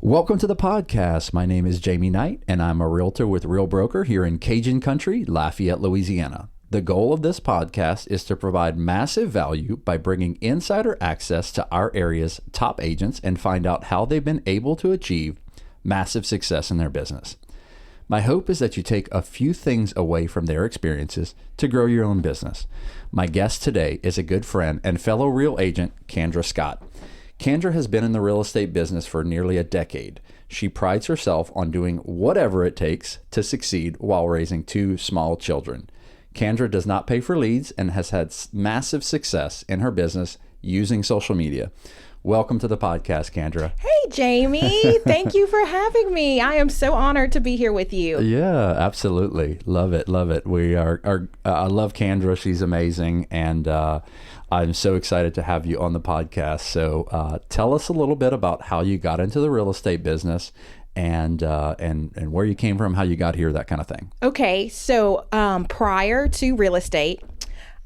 Welcome to the podcast. My name is Jamie Knight, and I'm a realtor with Real Broker here in Cajun Country, Lafayette, Louisiana. The goal of this podcast is to provide massive value by bringing insider access to our area's top agents and find out how they've been able to achieve massive success in their business. My hope is that you take a few things away from their experiences to grow your own business. My guest today is a good friend and fellow real agent, Kendra Scott. Kendra has been in the real estate business for nearly a decade. She prides herself on doing whatever it takes to succeed while raising two small children. Kendra does not pay for leads and has had massive success in her business using social media. Welcome to the podcast, Kendra. Hey, Jamie. Thank you for having me. I am so honored to be here with you. Yeah, absolutely. Love it. Love it. I love Kendra. She's amazing. And I'm so excited to have you on the podcast. So tell us a little bit about how you got into the real estate business and where you came from, how you got here, that kind of thing. Okay. So prior to real estate,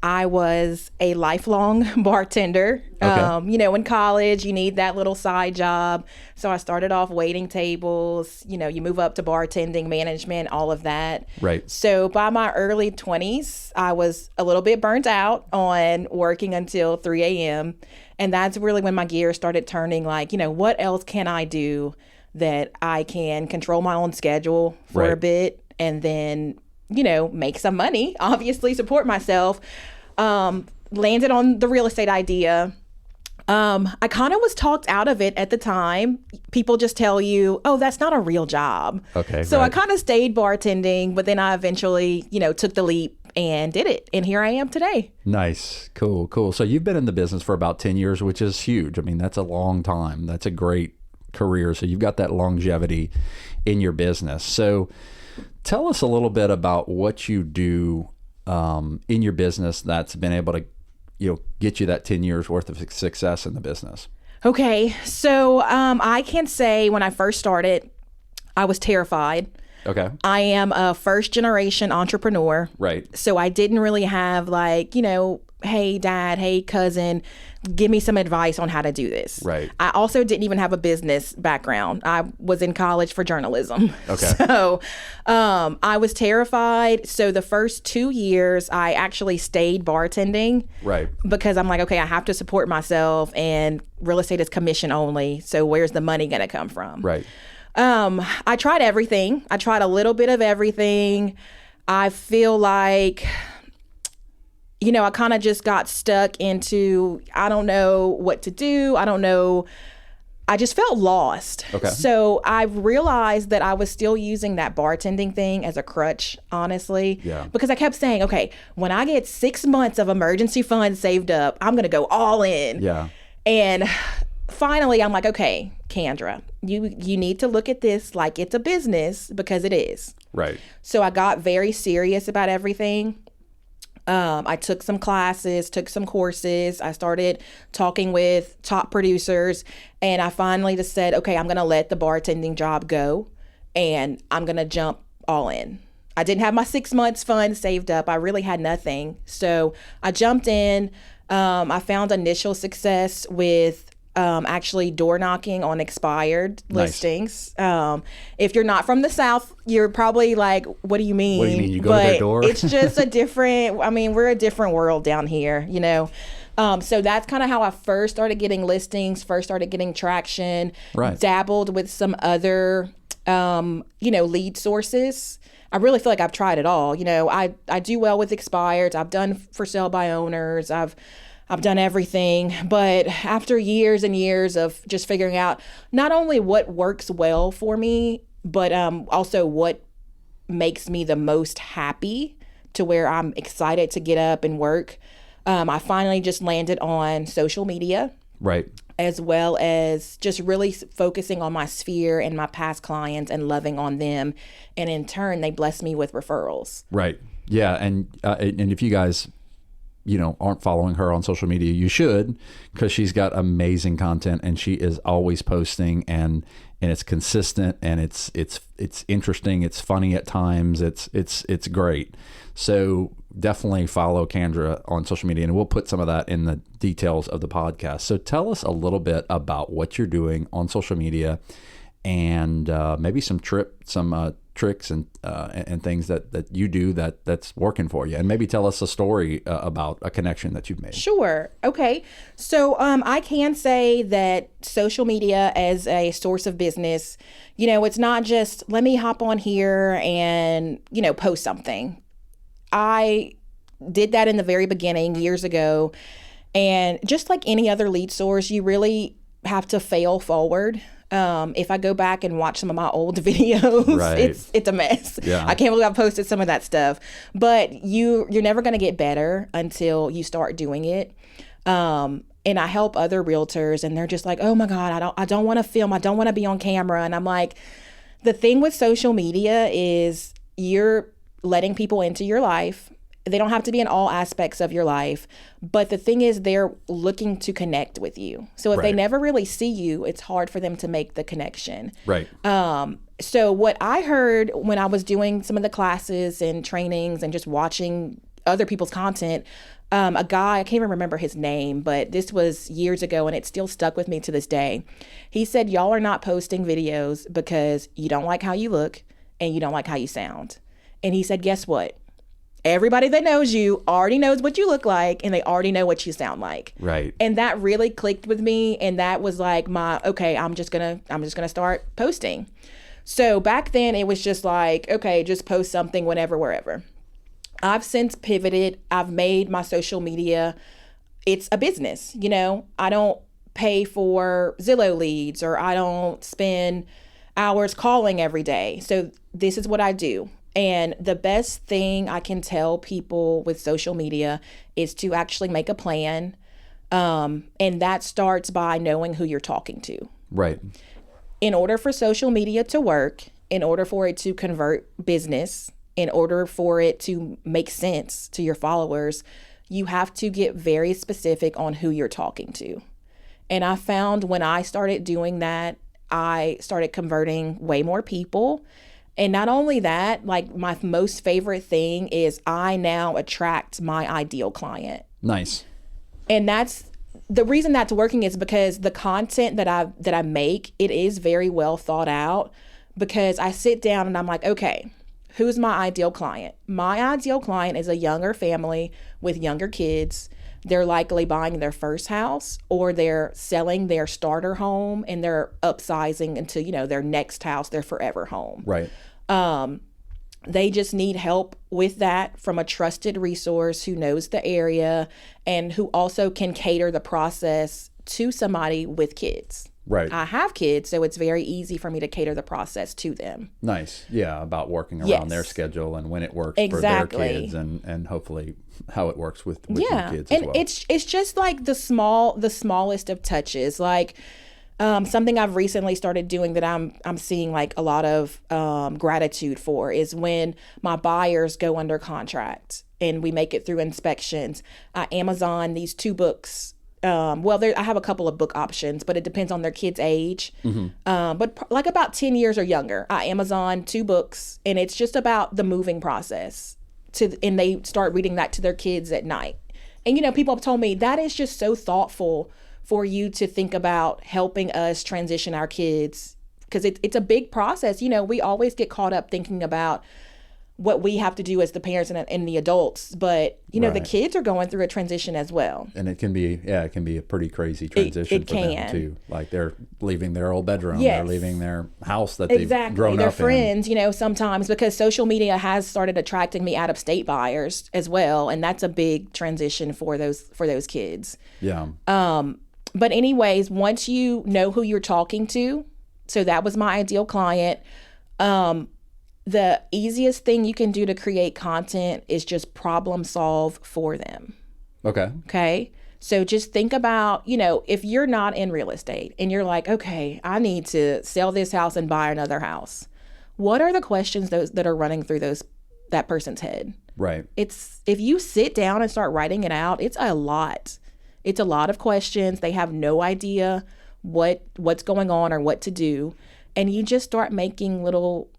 I was a lifelong bartender. Okay. In college, you need that little side job. So I started off waiting tables, you move up to bartending, management, all of that. Right. So by my early 20s, I was a little bit burnt out on working until 3 a.m. And that's really when my gears started turning, what else can I do that I can control my own schedule for Right. a bit and then make some money, obviously support myself. Landed on the real estate idea. I kind of was talked out of it at the time. People just tell you, oh, that's not a real job. Okay. So right. I kind of stayed bartending, but then I eventually, took the leap and did it. And here I am today. Nice. Cool. So you've been in the business for about 10 years, which is huge. I mean, that's a long time. That's a great career. So you've got that longevity in your business. So tell us a little bit about what you do in your business that's been able to, get you that 10 years worth of success in the business. Okay. So I can say when I first started, I was terrified. Okay. I am a first generation entrepreneur. Right. So I didn't really have hey, dad, hey, cousin, give me some advice on how to do this. Right. I also didn't even have a business background. I was in college for journalism. Okay. So I was terrified. So the first 2 years, I actually stayed bartending. Right. Because I'm like, okay, I have to support myself and real estate is commission only. So where's the money going to come from? Right. I tried everything. I tried a little bit of everything. I feel like, I kind of just got stuck into, I don't know what to do. I don't know. I just felt lost. Okay. So I realized that I was still using that bartending thing as a crutch, honestly. Yeah. Because I kept saying, okay, when I get 6 months of emergency funds saved up, I'm going to go all in. Yeah. And finally, I'm like, okay, Kendra, you need to look at this like it's a business because it is. Right. So I got very serious about everything. I took some classes, took some courses. I started talking with top producers, and I finally just said, okay, I'm going to let the bartending job go, and I'm going to jump all in. I didn't have my 6 months fund saved up. I really had nothing. So I jumped in. I found initial success with actually door knocking on expired listings. If you're not from the South, you're probably like, what do you mean? What do you mean? You go to their door? It's just we're a different world down here, So that's kind of how I first started getting listings, first started getting traction, Right. dabbled with some other, lead sources. I really feel like I've tried it all. I do well with expireds. I've done for sale by owners. I've done everything, but after years and years of just figuring out not only what works well for me, but also what makes me the most happy to where I'm excited to get up and work, I finally just landed on social media. Right. As well as just really focusing on my sphere and my past clients and loving on them. And in turn, they bless me with referrals. Right. Yeah. And if you guys aren't following her on social media, you should, because she's got amazing content and she is always posting and it's consistent and it's interesting. It's funny at times. It's great. So definitely follow Kendra on social media, and we'll put some of that in the details of the podcast. So tell us a little bit about what you're doing on social media and maybe some tricks and things that you do that's working for you, and maybe tell us a story about a connection that you've made. Sure. Okay. So I can say that social media as a source of business, it's not just let me hop on here and, post something. I did that in the very beginning years ago. And just like any other lead source, you really have to fail forward. If I go back and watch some of my old videos, Right. it's a mess. Yeah. I can't believe I posted some of that stuff. But you're never going to get better until you start doing it. And I help other realtors, and they're just like, "Oh my God, I don't want to film. I don't want to be on camera." And I'm like, the thing with social media is you're letting people into your life. They don't have to be in all aspects of your life, but the thing is they're looking to connect with you. So if they Right. never really see you, it's hard for them to make the connection. Right. So what I heard when I was doing some of the classes and trainings and just watching other people's content, a guy, I can't even remember his name, but this was years ago and it still stuck with me to this day. He said, y'all are not posting videos because you don't like how you look and you don't like how you sound. And he said, guess what? Everybody that knows you already knows what you look like and they already know what you sound like. Right. And that really clicked with me. And that was like okay, I'm just gonna start posting. So back then it was just like, okay, just post something whenever, wherever. I've since pivoted. I've made my social media, it's a business. I don't pay for Zillow leads, or I don't spend hours calling every day. So this is what I do. And the best thing I can tell people with social media is to actually make a plan. And that starts by knowing who you're talking to. Right. In order for social media to work, in order for it to convert business, in order for it to make sense to your followers, you have to get very specific on who you're talking to. And I found when I started doing that, I started converting way more people. And not only that, like my most favorite thing is I now attract my ideal client. Nice. And that's the reason that's working is because the content that I make, it is very well thought out, because I sit down and I'm like, okay, who's my ideal client? My ideal client is a younger family with younger kids. They're likely buying their first house, or they're selling their starter home and they're upsizing into, their next house, their forever home. Right. They just need help with that from a trusted resource who knows the area and who also can cater the process to somebody with kids. Right. I have kids, so it's very easy for me to cater the process to them. Nice. Yeah, about working around Yes. their schedule and when it works Exactly. for their kids, and hopefully how it works with your kids as and well. it's just like the smallest of touches. Like something I've recently started doing that I'm seeing like a lot of gratitude for is when my buyers go under contract and we make it through inspections. I Amazon these 2 books. I have a couple of book options, but it depends on their kid's age. But like about 10 years or younger, I Amazon 2 books, and it's just about the moving process. And they start reading that to their kids at night. And people have told me that is just so thoughtful for you to think about helping us transition our kids, because it's a big process. We always get caught up thinking about what we have to do as the parents and the adults, but the Right. kids are going through a transition as well. And it can be a pretty crazy transition it for them can. too. Like they're leaving their old bedroom, Yes. they're leaving their house that they've Exactly. grown Their up friends, sometimes, because social media has started attracting me out-of-state buyers as well, and that's a big transition for those kids. in. Yeah. But anyways, once you know who you're talking to, so that was my ideal client. The easiest thing you can do to create content is just problem solve for them. Okay. Okay. So just think about, if you're not in real estate and you're like, okay, I need to sell this house and buy another house. What are the questions that are running through that person's head? Right. If you sit down and start writing it out, it's a lot. It's a lot of questions. They have no idea what's going on or what to do. And you just start making little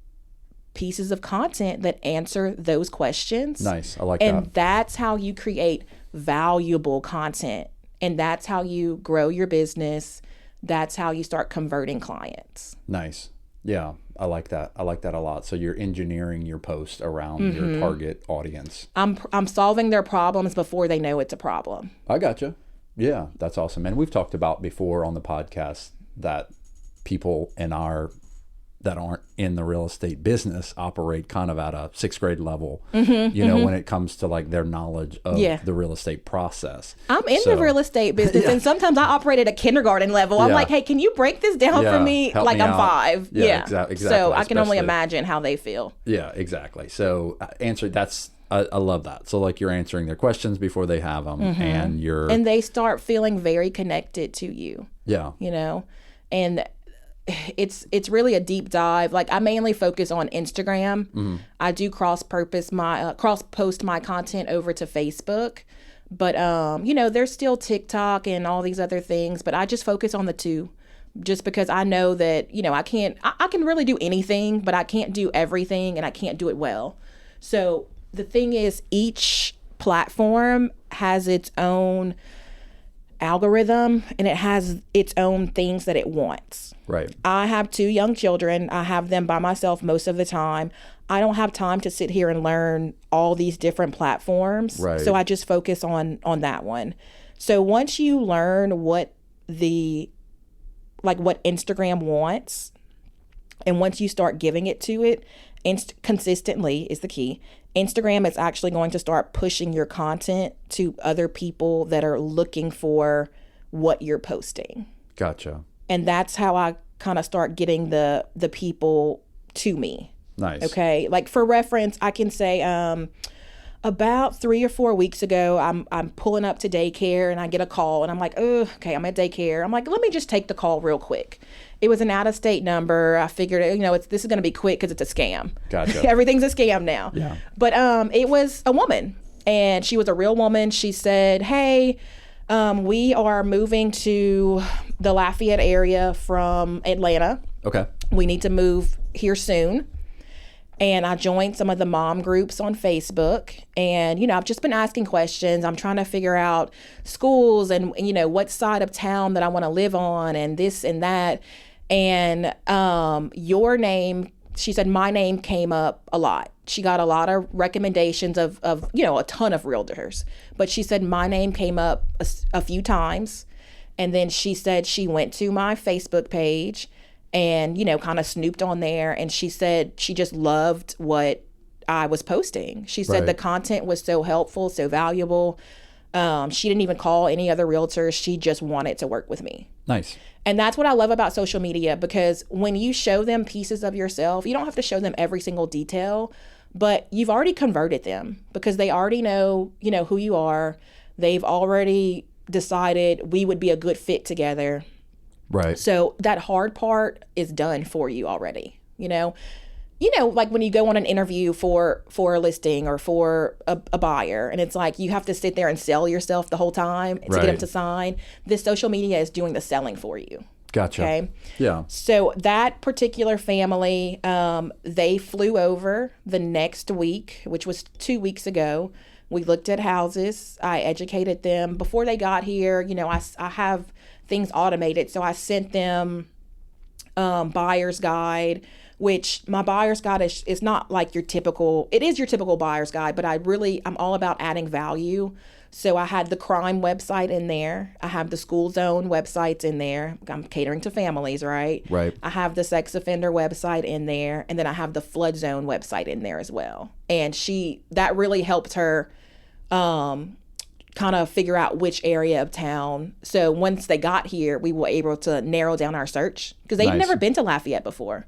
pieces of content that answer those questions. Nice. I like And that. that's how you create valuable content. And that's how you grow your business. that's how you start converting clients. Nice. Yeah, I like that. I like that a lot. So you're engineering your post around your target audience. I'm solving their problems before they know it's a problem. I gotcha. Yeah, that's awesome. And we've talked about before on the podcast that people that aren't in the real estate business operate kind of at a 6th grade level, when it comes to like their knowledge of the real estate process. I'm in the real estate business and sometimes I operate at a kindergarten level. I'm like, hey, can you break this down for me? Help like me I'm out. 5. Exactly. So I can only imagine how they feel. Yeah, exactly. So I love that. So like you're answering their questions before they have them and they start feeling very connected to you. Yeah. And it's really a deep dive. Like I mainly focus on Instagram. I do cross post my content over to Facebook, but there's still TikTok and all these other things, but I just focus on the 2 just because I know that, I can really do anything, but I can't do everything and I can't do it well. So the thing is, each platform has its own algorithm and it has its own things that it wants. Right. I have 2 young children. I have them by myself most of the time. I don't have time to sit here and learn all these different platforms. Right. So I just focus on that one. So once you learn what Instagram wants, and once you start giving it to it, consistently is the key. Instagram is actually going to start pushing your content to other people that are looking for what you're posting. Gotcha. And that's how I kind of start getting the people to me. Nice. Okay. Like for reference, I can say about 3 or 4 weeks ago, I'm pulling up to daycare and I get a call and I'm like, oh, okay, I'm at daycare. I'm like, let me just take the call real quick. It was an out-of-state number. I figured, this is going to be quick because it's a scam. Gotcha. Everything's a scam now. Yeah. But it was a woman, and she was a real woman. She said, hey, we are moving to the Lafayette area from Atlanta. Okay. We need to move here soon. And I joined some of the mom groups on Facebook. And, I've just been asking questions. I'm trying to figure out schools and what side of town that I want to live on and this and that. And your name, she said, my name came up a lot. She got a lot of recommendations of a ton of realtors. But she said my name came up a few times. And then she said she went to my Facebook page and, kind of snooped on there. And she said she just loved what I was posting. She said the content was so helpful, so valuable. She didn't even call any other realtors. She just wanted to work with me. Nice. And that's what I love about social media, because when you show them pieces of yourself, you don't have to show them every single detail, but you've already converted them because they already know, who you are. They've already decided we would be a good fit together. Right. So that hard part is done for you already, like when you go on an interview for a listing or for a buyer, and it's like you have to sit there and sell yourself the whole time to get them to sign. This social media is doing the selling for you. Gotcha. Okay. Yeah. So that particular family, they flew over the next week, which was 2 weeks ago. We looked at houses. I educated them before they got here. I have things automated, so I sent them buyer's guide, which my buyer's guide is not like your typical, it is your typical buyer's guide, but I'm all about adding value. So I had the crime website in there. I have the school zone websites in there. I'm catering to families, right? Right. I have the sex offender website in there. And then I have the flood zone website in there as well. And that really helped her kind of figure out which area of town. So once they got here, we were able to narrow down our search because they've never been to Lafayette before.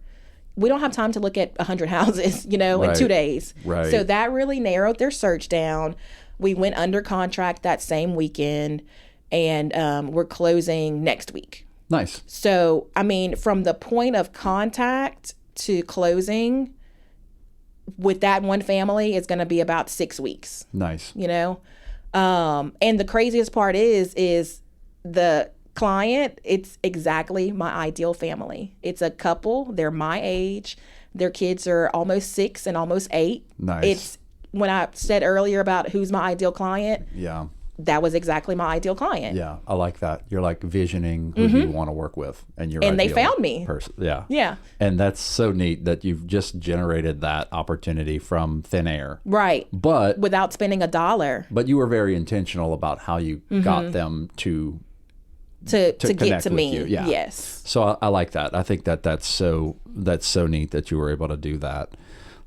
We don't have time to look at 100 houses, in 2 days. Right. So that really narrowed their search down. We went under contract that same weekend, and we're closing next week. Nice. So, from the point of contact to closing with that one family is going to be about 6 weeks. Nice. And the craziest part is the client, it's exactly my ideal family. It's a couple. They're my age. Their kids are almost 6 and almost 8. Nice. It's when I said earlier about who's my ideal client. Yeah. that was exactly my ideal client. Yeah, I like that. You're like visioning who you want to work with, and they found me. Yeah, yeah, and that's so neat that you've just generated that opportunity from thin air, right? But without spending $1. But you were very intentional about how you got them to get connect to with me. you. Yeah. Yes. So I like that. I think that's so neat that you were able to do that.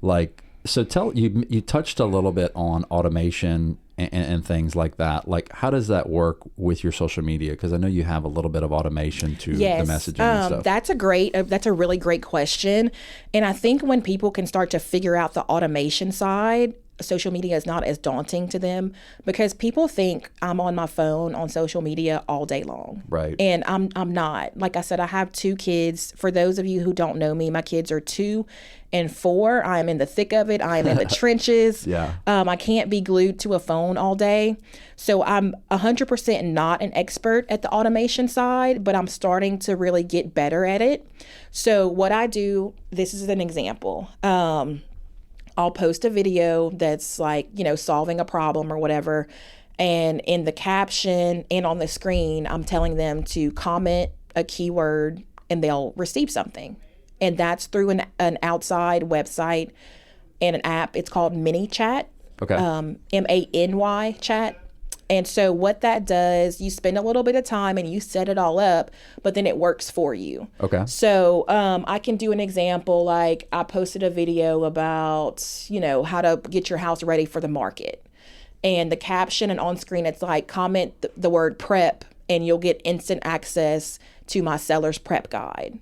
Like, so you touched a little bit on automation and things like that. Like, how does that work with your social media? Because I know you have a little bit of automation to the messaging and stuff. That's a really great question. And I think when people can start to figure out the automation side, social media is not as daunting to them, because people think I'm on my phone on social media all day long. Right. And I'm not. Like I said, I have 2 kids. For those of you who don't know me, my kids are 2 and 4. I am in the thick of it. I am in the trenches. Yeah. I can't be glued to a phone all day. So I'm 100% not an expert at the automation side, but I'm starting to really get better at it. So what I do, this is an example. I'll post a video that's like, solving a problem or whatever. And in the caption and on the screen, I'm telling them to comment a keyword and they'll receive something. And that's through an outside website and an app. It's called ManyChat. Okay. MANY chat. And so what that does, you spend a little bit of time and you set it all up, but then it works for you. Okay. So I can do an example, like I posted a video about, how to get your house ready for the market. And the caption and on screen, it's like, comment the word prep and you'll get instant access to my seller's prep guide.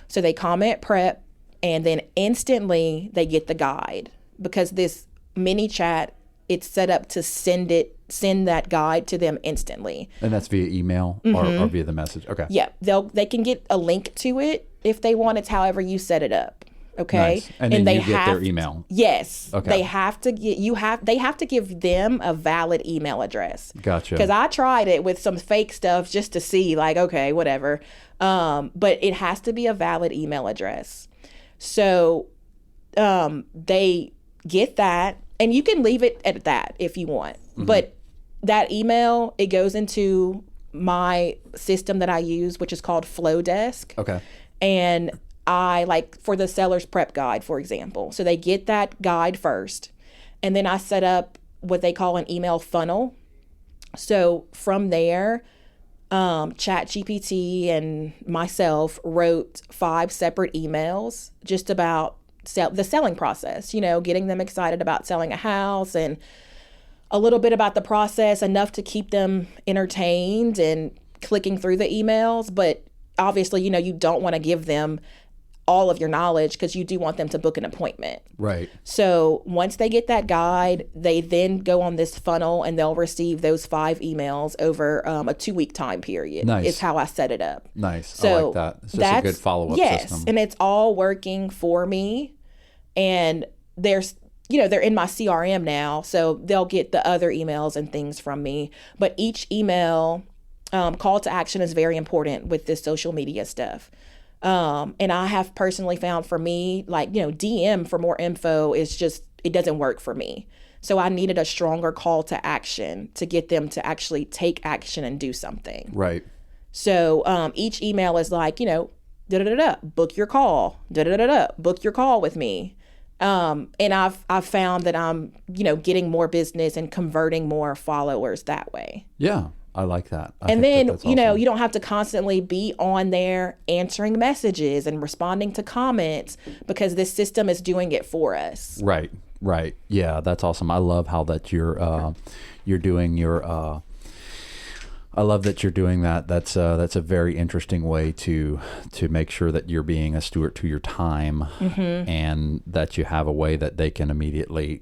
So they comment prep and then instantly they get the guide, because this ManyChat, it's set up to send that guide to them instantly. And that's via email or via the message. Okay. Yeah, they can get a link to it if they want. It's however you set it up. Okay. Nice. And then you get their email. Yes. Okay. They have to give them a valid email address. Gotcha. Because I tried it with some fake stuff just to see, like, okay, whatever. But it has to be a valid email address. So they get that, and you can leave it at that if you want. But that email, it goes into my system that I use, which is called Flowdesk. Okay. And I, like, for the seller's prep guide, for example. So they get that guide first. And then I set up what they call an email funnel. So from there, ChatGPT and myself wrote 5 separate emails just about the selling process, getting them excited about selling a house, and a little bit about the process, enough to keep them entertained and clicking through the emails. But obviously, you don't want to give them all of your knowledge, because you do want them to book an appointment. Right. So once they get that guide, they then go on this funnel and they'll receive those 5 emails over a 2-week time period. Nice. Is how I set it up. Nice. So I like that. It's just a good follow-up system. And it's all working for me. And they're in my CRM now, so they'll get the other emails and things from me. But each email, call to action is very important with this social media stuff. And I have personally found, for me, like, DM for more info is just, it doesn't work for me. So I needed a stronger call to action to get them to actually take action and do something. Right. So each email is like, book your call, book your call with me. And I've found that I'm, getting more business and converting more followers that way. Yeah. I like that. And then, that's awesome. You don't have to constantly be on there answering messages and responding to comments, because this system is doing it for us. Right. Right. Yeah, that's awesome. I love how that you're doing your I love that you're doing that. That's a very interesting way to make sure that you're being a steward to your time, and that you have a way that they can immediately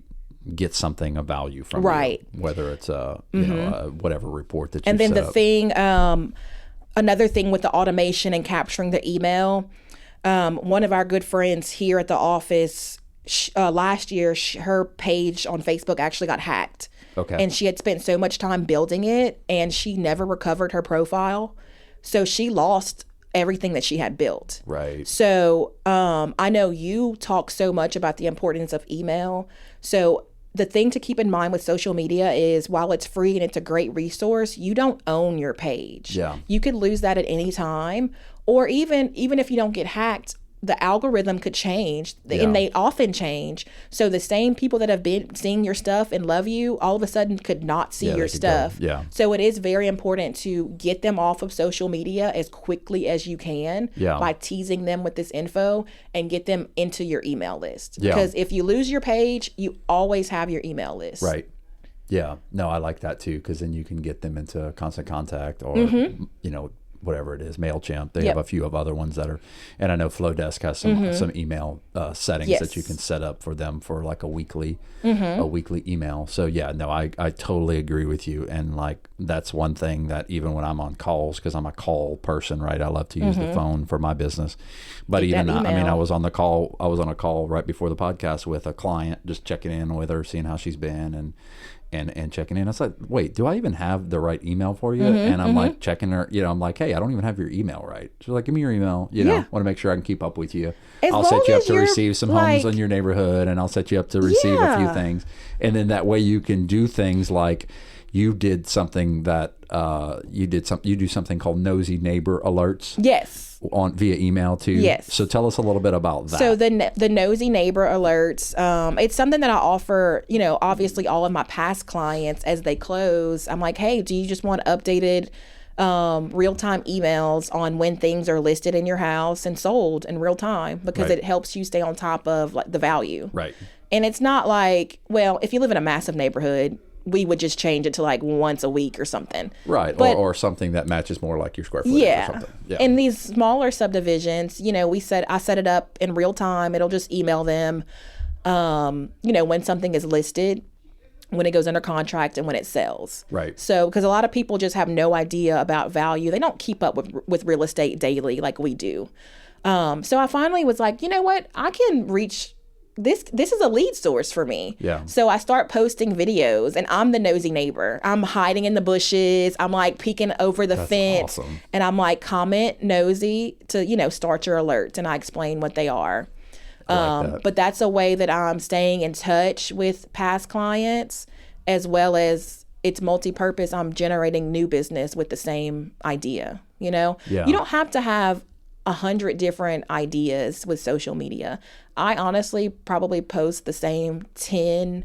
get something of value from right. you, whether it's whatever report that you and then set the up. thing, another thing with the automation and capturing the email, one of our good friends here at the office, last year, her page on Facebook actually got hacked. Okay. And she had spent so much time building it, and she never recovered her profile. So she lost everything that she had built. Right. So I know you talk so much about the importance of email. So the thing to keep in mind with social media is while it's free and it's a great resource, you don't own your page. Yeah. You could lose that at any time. Or even if you don't get hacked, the algorithm could change, and they often change. So the same people that have been seeing your stuff and love you all of a sudden could not see your stuff. So it is very important to get them off of social media as quickly as you can by teasing them with this info and get them into your email list. Because if you lose your page, you always have your email list. Right. Yeah. No, I like that too, because then you can get them into Constant Contact or, you know, whatever it is, MailChimp. They have a few of other ones that are, and I know Flowdesk has some email settings that you can set up for them for like a weekly email. So yeah, no, I totally agree with you. And like, that's one thing that even when I'm on calls, because I'm a call person, right? I love to use the phone for my business. But even, I mean, I was on a call right before the podcast with a client, just checking in with her, seeing how she's been and checking in. I was like, wait, do I even have the right email for you? And I'm like checking her, you know, I'm like, hey, I don't even have your email right. She's like, give me your email, you know, want to make sure I can keep up with you. I'll set you up to receive some homes in your neighborhood, and I'll set you up to receive a few things. And then that way you can do things like you did something that you do something called nosy neighbor alerts. Yes. Via email too. Yes. So tell us a little bit about that. So the nosy neighbor alerts, it's something that I offer, you know, obviously all of my past clients as they close. I'm like, hey, do you just want updated real-time emails on when things are listed in your house and sold in real time? Because it helps you stay on top of like the value. Right. And it's not like, well, if you live in a massive neighborhood, we would just change it to like once a week or something. Right. But, or something that matches more like your square footage or something. Yeah. In these smaller subdivisions, you know, I set it up in real time. It'll just email them, you know, when something is listed, when it goes under contract, and when it sells. Right. So, because a lot of people just have no idea about value. They don't keep up with real estate daily like we do. So I finally was like, you know what? I can reach this is a lead source for me. Yeah. So I start posting videos, and I'm the nosy neighbor. I'm hiding in the bushes. I'm like peeking over the fence. Awesome. And I'm like, comment nosy to, you know, start your alerts, and I explain what they are. But that's a way that I'm staying in touch with past clients, as well as it's multi-purpose. I'm generating new business with the same idea, you know? Yeah. You don't have to have 100 different ideas with social media. I honestly probably post the same 10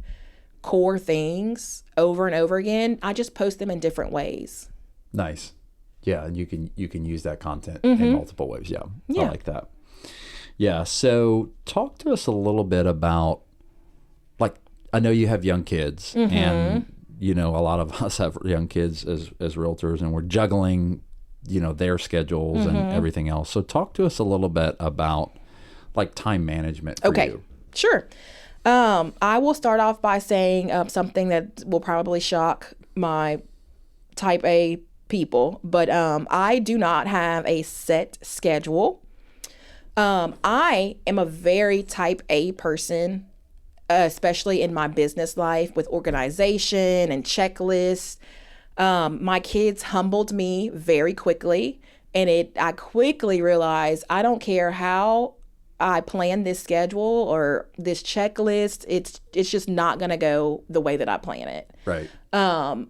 core things over and over again. I just post them in different ways. Nice. Yeah, and you can use that content in multiple ways. Yeah. I like that. Yeah, so talk to us a little bit about, like, I know you have young kids, and you know, a lot of us have young kids as realtors, and we're juggling, you know, their schedules and everything else. So talk to us a little bit about like time management for you. Sure. I will start off by saying something that will probably shock my type A people, but I do not have a set schedule. I am a very type A person, especially in my business life with organization and checklists. My kids humbled me very quickly, and I quickly realized I don't care how I plan this schedule or this checklist, it's just not going to go the way that I plan it. Right. I've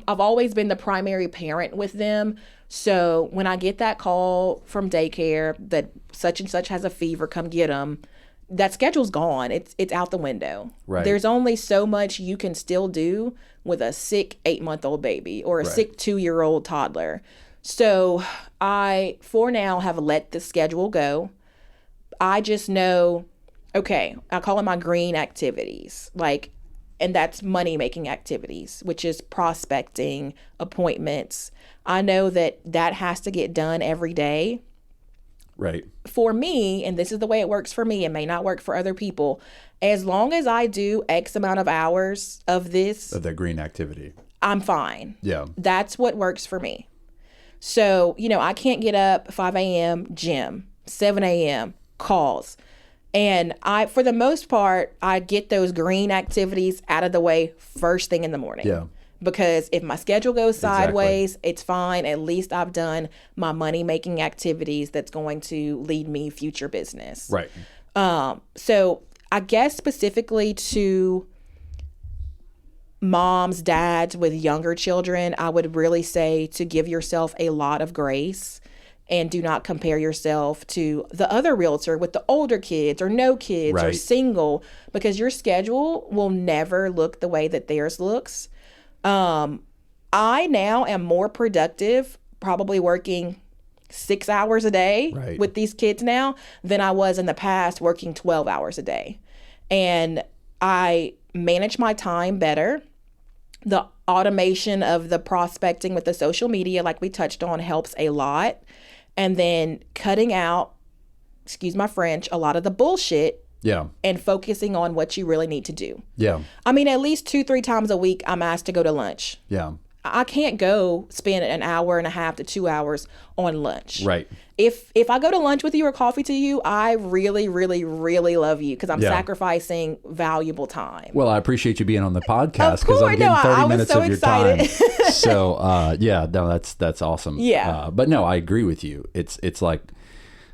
always been the primary parent with them. So when I get that call from daycare that such and such has a fever, come get them, that schedule's gone. It's out the window. Right. There's only so much you can still do with a sick 8-month-old baby or a sick 2-year-old toddler. So I, for now, have let the schedule go. I just know, okay, I call it my green activities, and that's money-making activities, which is prospecting, appointments. I know that has to get done every day. Right. For me, and this is the way it works for me, it may not work for other people, as long as I do X amount of hours of this. Of the green activity. I'm fine. Yeah. That's what works for me. So, I can't get up 5 a.m., gym, 7 a.m., calls. And for the most part, I get those green activities out of the way first thing in the morning. Yeah. Because if my schedule goes sideways, it's fine. At least I've done my money-making activities that's going to lead me future business. Right. So I guess specifically to moms, dads with younger children, I would really say to give yourself a lot of grace and do not compare yourself to the other realtor with the older kids or no kids or Right. single, because your schedule will never look the way that theirs looks. I now am more productive, probably working 6 hours a day Right. with these kids now than I was in the past working 12 hours a day. And I manage my time better. The automation of the prospecting with the social media, like we touched on, helps a lot. And then cutting out, excuse my French, a lot of the bullshit Yeah. and focusing on what you really need to do. Yeah. I mean, at least 2-3 times a week, I'm asked to go to lunch. Yeah. I can't go spend an hour and a half to 2 hours on lunch. Right. If I go to lunch with you or coffee to you, I really, really, really love you because I'm Yeah. sacrificing valuable time. Well, I appreciate you being on the podcast because I'm course. getting No, 30 I was minutes so of your excited. time. So, yeah, no, that's awesome. Yeah. But no, I agree with you. It's like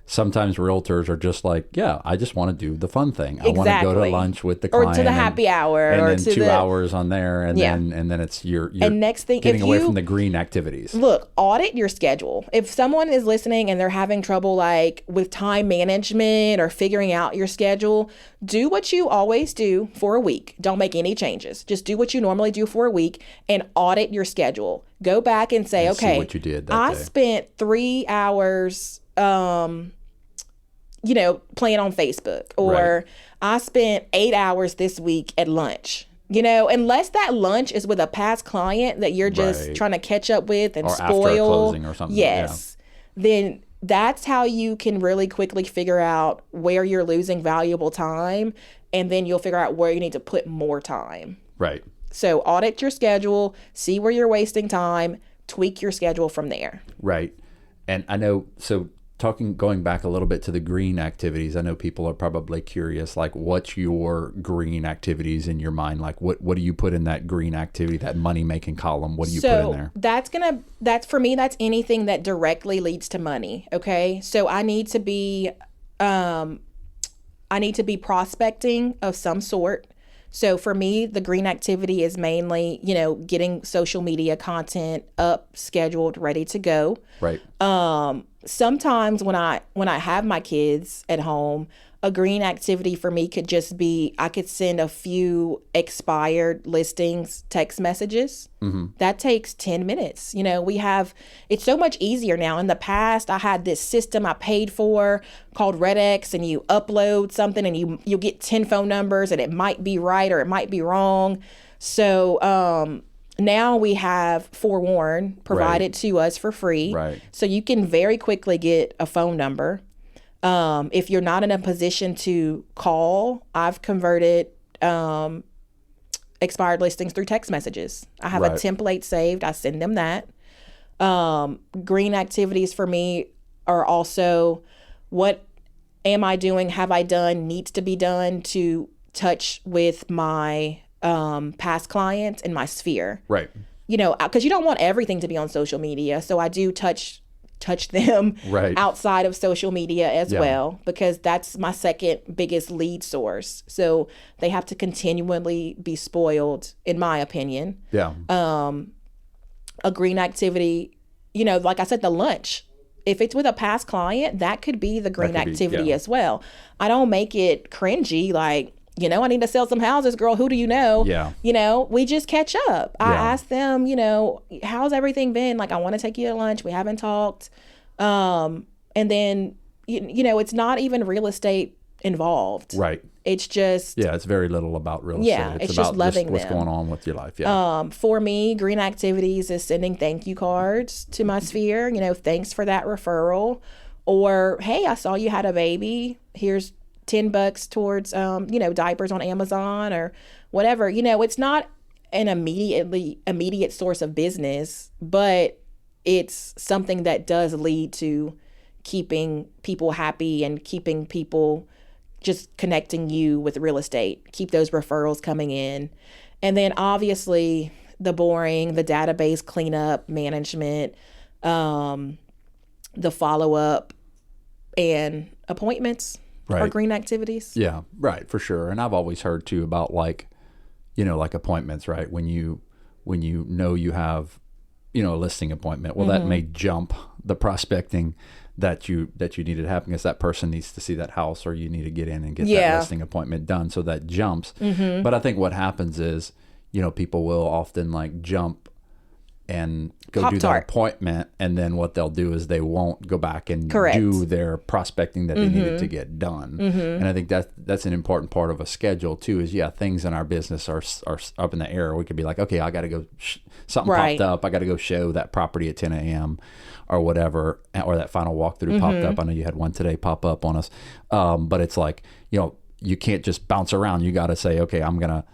sometimes realtors are just like, yeah, I just want to do the fun thing. I want to go to Exactly. lunch with the Or client to the happy hour, and or then to 2 the hours on there, and Yeah. then it's you're And next thing, getting if away you- from the green activities. Look, audit your schedule. If someone is listening and they're having trouble like with time management or figuring out your schedule, do what you always do for a week. Don't make any changes. Just do what you normally do for a week and audit your schedule. Go back and say, And see okay, what you did that I day." spent 3 hours playing on Facebook, or Right. I spent 8 hours this week at lunch. Unless that lunch is with a past client that you're just Right. trying to catch up with and Or after a spoil, closing or something, yes, then that's how you can really quickly figure out where you're losing valuable time, and then you'll figure out where you need to put more time. Right. So audit your schedule, see where you're wasting time, tweak your schedule from there. Right. And I know, so going back a little bit to the green activities, I know people are probably curious, like, what's your green activities in your mind? Like, what do you put in that green activity, that money-making column? What do you put in there? That's for me, that's anything that directly leads to money. Okay. So I need to be prospecting of some sort. So for me, the green activity is mainly, getting social media content up, scheduled, ready to go. Right. Sometimes when I have my kids at home, a green activity for me could just be, I could send a few expired listings text messages. Mm-hmm. That takes 10 minutes. It's so much easier now. In the past, I had this system I paid for called RedX, and you upload something and you'll get 10 phone numbers, and it might be right or it might be wrong. So, now we have Forewarn provided to us for free. Right. So you can very quickly get a phone number. If you're not in a position to call, I've converted expired listings through text messages. I have Right. a template saved. I send them that. Green activities for me are also, what am I doing, have I done, needs to be done to touch with my past clients in my sphere. Right. Because you don't want everything to be on social media. So I do touch them Right. outside of social media as Yeah. well, because that's my second biggest lead source. So they have to continually be spoiled, in my opinion. Yeah. A green activity, like I said, the lunch. If it's with a past client, that could be the green could be, activity yeah. as well. I don't make it cringy, like, I need to sell some houses, girl. Who do you know? Yeah. We just catch up. I Yeah. ask them, how's everything been? Like, I want to take you to lunch. We haven't talked. And then, it's not even real estate involved. Right. It's just, Yeah. It's very little about real estate. Yeah, it's about just loving what's them. going on with your life. Yeah. for me, green activities is sending thank you cards to my sphere. Thanks for that referral. Or, hey, I saw you had a baby. Here's $10 towards, diapers on Amazon or whatever. It's not an immediate source of business, but it's something that does lead to keeping people happy and keeping people just connecting you with real estate. Keep those referrals coming in. And then obviously the boring, the database cleanup, management, the follow-up and appointments. our green activities. Yeah, right, for sure. And I've always heard too about like, like appointments, right? When you know you have, a listing appointment, well, that may jump the prospecting that you need to happen because that person needs to see that house, or you need to get in and get that listing appointment done. So that jumps. But I think what happens is, people will often like jump and go do that appointment, and then what they'll do is they won't go back and do their prospecting that they needed to get done. And I think that's an important part of a schedule too, is things in our business are up in the air. We could be like, okay, I got to go, something popped up, I got to go show that property at 10 a.m. or whatever, or that final walkthrough popped up. I know you had one today pop up on us. But it's like, you can't just bounce around. You got to say, okay, I'm going to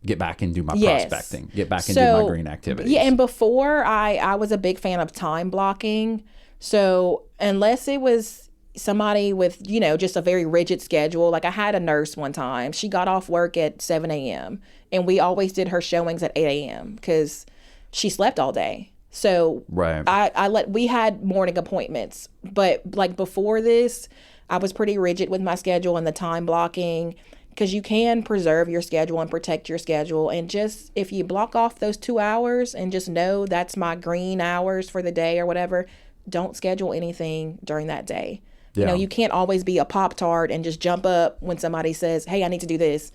get back and do my prospecting, get back and do my green activities. Yeah, and before I was a big fan of time blocking. So unless it was somebody with, just a very rigid schedule, like I had a nurse one time, she got off work at 7 a.m. and we always did her showings at 8 a.m. because she slept all day. So we had morning appointments, but like before this, I was pretty rigid with my schedule and the time blocking, because you can preserve your schedule and protect your schedule. And just if you block off those 2 hours and just know that's my green hours for the day or whatever, don't schedule anything during that day. Yeah. You can't always be a Pop-Tart and just jump up when somebody says, hey, I need to do this.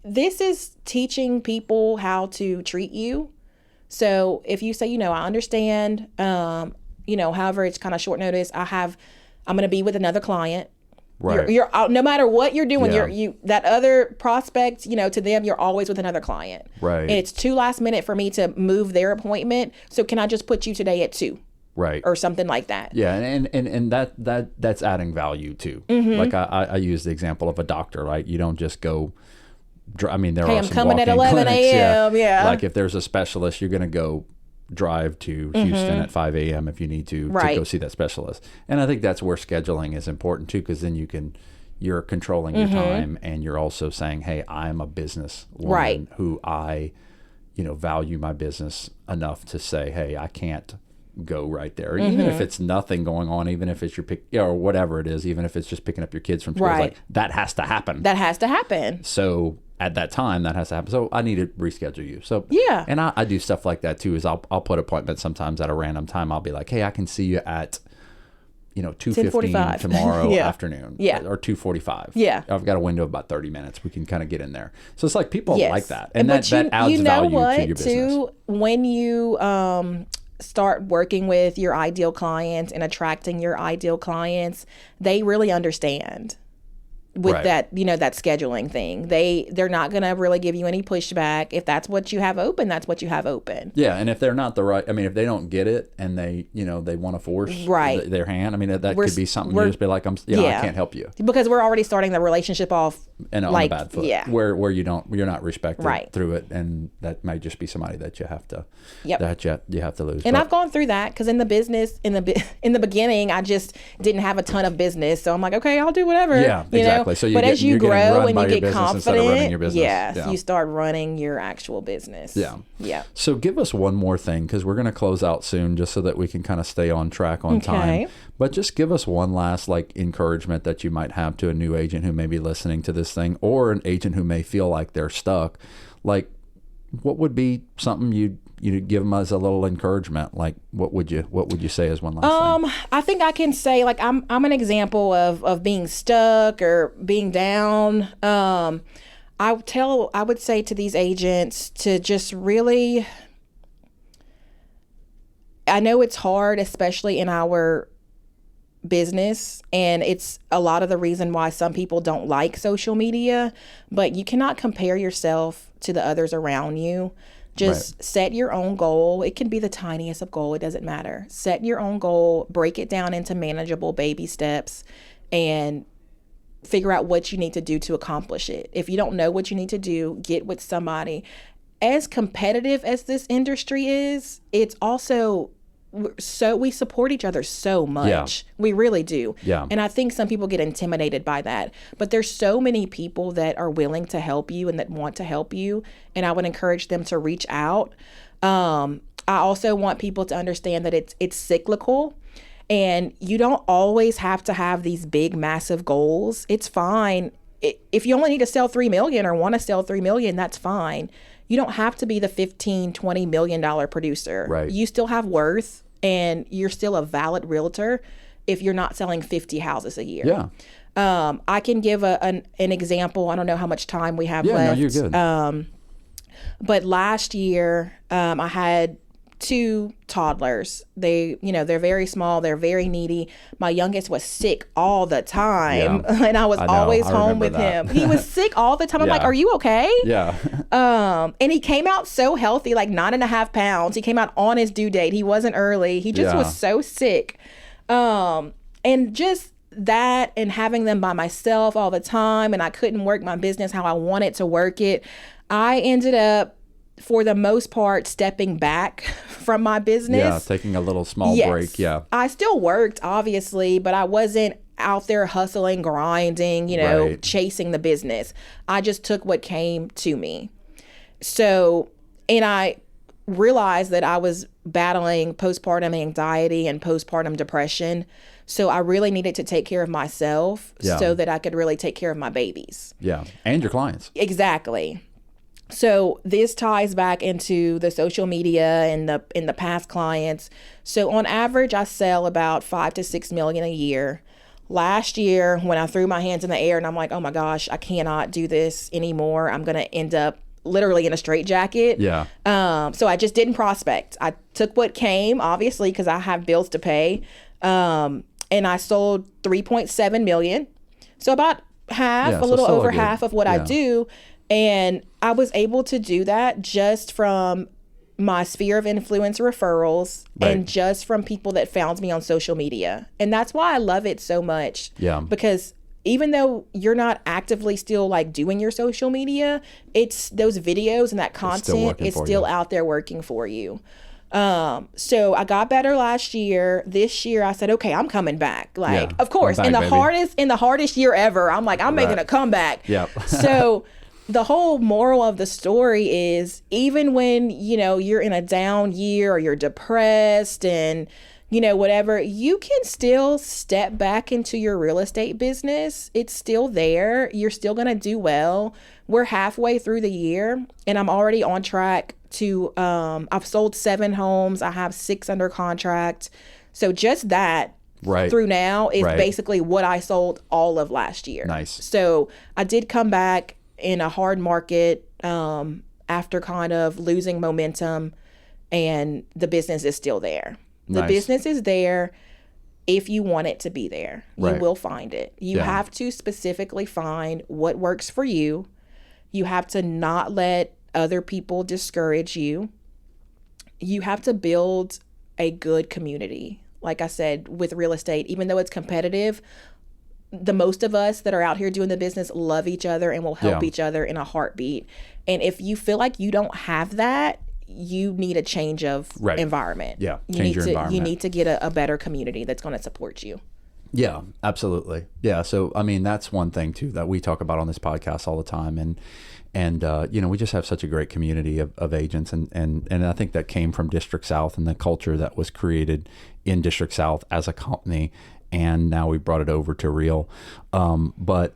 This is teaching people how to treat you. So if you say, I understand, however, it's kind of short notice, I'm going to be with another client. Right. You're no matter what you're doing, you that other prospect, to them, you're always with another client. Right. And it's too last minute for me to move their appointment. So can I just put you today at 2? Right. Or something like that. Yeah. And that's adding value too. Like I use the example of a doctor, right? You don't just go, there are some coming at 11 a.m. Yeah. Like if there's a specialist, you're going to go drive to Houston at 5 a.m. if you need to go see that specialist. And I think that's where scheduling is important too, because then you're controlling your time, and you're also saying, hey, I'm a business woman who I, value my business enough to say, hey, I can't go right there. Even if it's nothing going on, even if it's or whatever it is, even if it's just picking up your kids from school, like that has to happen. That has to happen. So at that time, that has to happen. So I need to reschedule you. So and I do stuff like that too. Is I'll put appointments sometimes at a random time. I'll be like, hey, I can see you at 2:15 tomorrow afternoon. Or 2:45. Yeah, I've got a window of about 30 minutes. We can kind of get in there. So it's like people like that, and that adds value to your business. Too, when you start working with your ideal clients and attracting your ideal clients, they really understand. With that, that scheduling thing, they're not going to really give you any pushback. If that's what you have open, that's what you have open. Yeah. And if they're not if they don't get it and they want to force their hand, that could be something you just be like, I can't help you. Because we're already starting the relationship off and on a bad foot. Yeah. Where you're not respected through it. And that may just be somebody that you have to, you have to lose. And I've gone through that because in the business, in the beginning, I just didn't have a ton of business. So I'm like, okay, I'll do whatever. Yeah, exactly. So as you grow and you get confident, you start running your actual business. Yeah. So give us one more thing, because we're going to close out soon, just so that we can kind of stay on track on time. But just give us one last encouragement that you might have to a new agent who may be listening to this thing, or an agent who may feel like they're stuck. Like, what would be something you'd give them as a little encouragement? Like, what would you say as one last thing? I think I can say, like, I'm an example of being stuck or being down. I would say to these agents to just really, I know it's hard, especially in our business, and it's a lot of the reason why some people don't like social media, but you cannot compare yourself to the others around you. Just set your own goal. It can be the tiniest of goal. It doesn't matter. Set your own goal, break it down into manageable baby steps, and figure out what you need to do to accomplish it. If you don't know what you need to do, get with somebody. As competitive as this industry is, it's also we support each other so much. We really do. And I think some people get intimidated by that, but there's so many people that are willing to help you and that want to help you, and I would encourage them to reach out. I also want people to understand that it's cyclical, And you don't always have to have these big, massive goals. It's fine. If you only need to sell 3 million or want to sell 3 million, that's fine. You don't have to be the $15-20 million producer. Right. You still have worth, and you're still a valid realtor if you're not selling 50 houses a year. Yeah. I can give an example. I don't know how much time we have left. Yeah, no, you're good. But last year, I had 2 toddlers. They're very small. They're very needy. My youngest was sick all the time, and I was always home with him. He was sick all the time. I'm like, "Are you okay?" Yeah. And he came out so healthy, like 9.5 pounds. He came out on his due date. He wasn't early. He just was so sick. And just that, and having them by myself all the time, and I couldn't work my business how I wanted to work it. I ended up, for the most part, stepping back from my business. Yeah, taking a little small break. Yeah. I still worked, obviously, but I wasn't out there hustling, grinding, chasing the business. I just took what came to me. So, and I realized that I was battling postpartum anxiety and postpartum depression. So I really needed to take care of myself so that I could really take care of my babies. Yeah. And your clients. Exactly. So this ties back into the social media and the past clients. So on average, I sell about 5 to 6 million a year. Last year, when I threw my hands in the air and I'm like, oh my gosh, I cannot do this anymore. I'm going to end up literally in a straitjacket. Yeah. So I just didn't prospect. I took what came, obviously, because I have bills to pay. And I sold 3.7 million. So about half, a little over half of what I do. And I was able to do that just from my sphere of influence referrals and just from people that found me on social media. And that's why I love it so much. Yeah. Because even though you're not actively still like doing your social media, it's those videos and that content is still out there working for you. So I got better last year. This year I said, okay, I'm coming back. Like, of course, in the hardest year ever, I'm like, I'm making a comeback. Yeah. So the whole moral of the story is, even when, you're in a down year or you're depressed and, whatever, you can still step back into your real estate business. It's still there. You're still going to do well. We're halfway through the year and I'm already on track to, I've sold 7 homes. I have 6 under contract. So just that through now is basically what I sold all of last year. Nice. So I did come back in a hard market after kind of losing momentum, and the business is still there. The business is there if you want it to be there. You will find it. You have to specifically find what works for you. You have to not let other people discourage you. You have to build a good community. Like I said, with real estate, even though it's competitive, the most of us that are out here doing the business love each other and will help each other in a heartbeat. And if you feel like you don't have that, you need a change of environment. Yeah, change your environment. You need to get a better community that's going to support you. Yeah, absolutely. Yeah, so I mean, that's one thing too that we talk about on this podcast all the time, and we just have such a great community of agents, and I think that came from District South and the culture that was created in District South as a company. And now we brought it over to Real. But,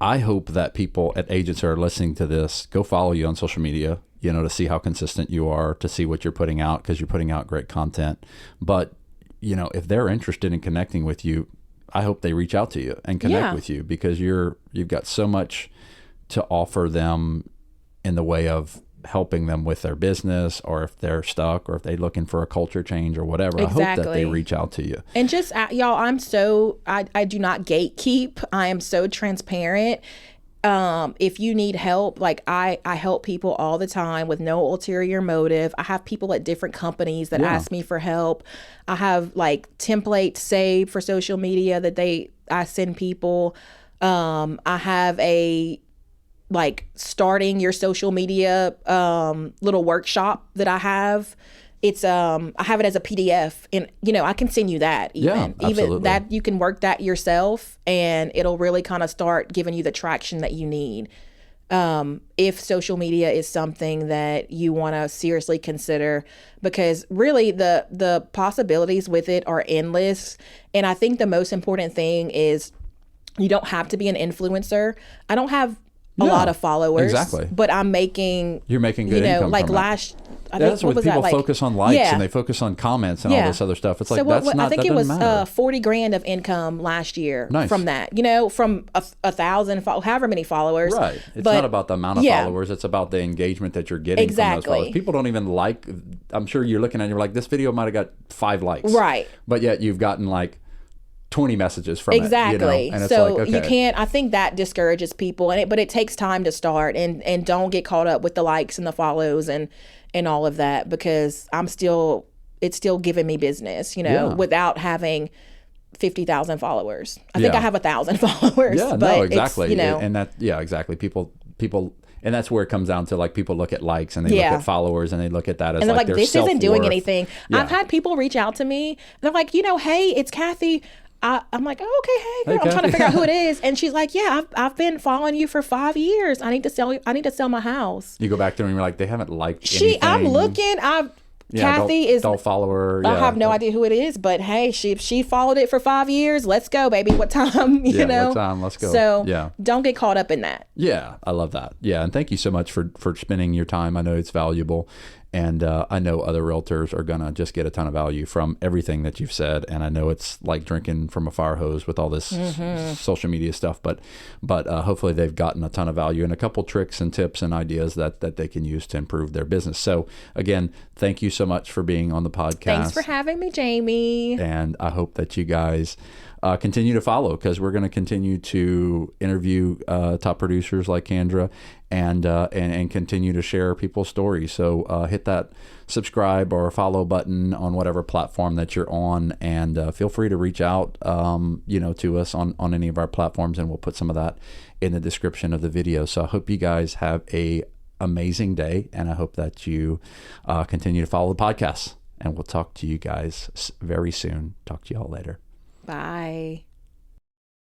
I hope that people at agents who are listening to this go follow you on social media, to see how consistent you are, to see what you're putting out, because you're putting out great content. But, if they're interested in connecting with you, I hope they reach out to you and connect with you, because you've got so much to offer them in the way of helping them with their business, or if they're stuck, or if they're looking for a culture change or whatever. Exactly. I hope that they reach out to you. And just, y'all, I do not gatekeep. I am so transparent. If you need help, like I help people all the time with no ulterior motive. I have people at different companies that ask me for help. I have like templates saved for social media that I send people. I have a starting your social media little workshop that I have. It's I have it as a PDF, and I can send you that even that you can work that yourself, and it'll really kind of start giving you the traction that you need. if social media is something that you want to seriously consider, because really the possibilities with it are endless. And I think the most important thing is you don't have to be an influencer. I don't have a lot of followers, exactly, but you're making good income like from last it. That's what people focus on, likes, and they focus on comments and all this other stuff. It's like, I think it was matter. 40 grand of income last year from that, from 1,000, however many followers. Right. It's not about the amount of followers. It's about the engagement that you're getting from those followers. People don't even like, I'm sure you're looking at it, you're like, this video might have got 5 likes. Right. But yet you've gotten like 20 messages from it. And it's so like, okay. You can't, I think that discourages people, but it takes time to start, and don't get caught up with the likes and the follows and all of that, because it's still giving me business, without having 50,000 followers. I think I have 1,000 followers. Yeah, but no, exactly. And that, exactly. People, and that's where it comes down to, like, people look at likes and they look at followers and they look at that as, and they're like this self-worth. Isn't doing anything. Yeah. I've had people reach out to me and they're like, hey, it's Kathy. I'm like, oh, okay, hey, girl. I'm trying to figure out who it is, and she's like, yeah, I've been following you for 5 years. I need to sell my house. You go back to them and you're like, they haven't liked anything. I'm looking. Kathy is. Don't follow her. I have no idea who it is, but hey, she followed it for 5 years. Let's go, baby. What time? You know. What time? Let's go. So don't get caught up in that. Yeah, I love that. Yeah, and thank you so much for spending your time. I know it's valuable. And I know other realtors are going to just get a ton of value from everything that you've said. And I know it's like drinking from a fire hose with all this social media stuff, but hopefully they've gotten a ton of value and a couple tricks and tips and ideas that they can use to improve their business. So again, thank you so much for being on the podcast. Thanks for having me, Jamie. And I hope that you guys continue to follow, because we're going to continue to interview top producers like Kendra and continue to share people's stories. So hit that subscribe or follow button on whatever platform that you're on, and feel free to reach out to us on any of our platforms, and we'll put some of that in the description of the video. So I hope you guys have a amazing day, and I hope that you continue to follow the podcast, and we'll talk to you guys very soon. Talk to you all later. Bye.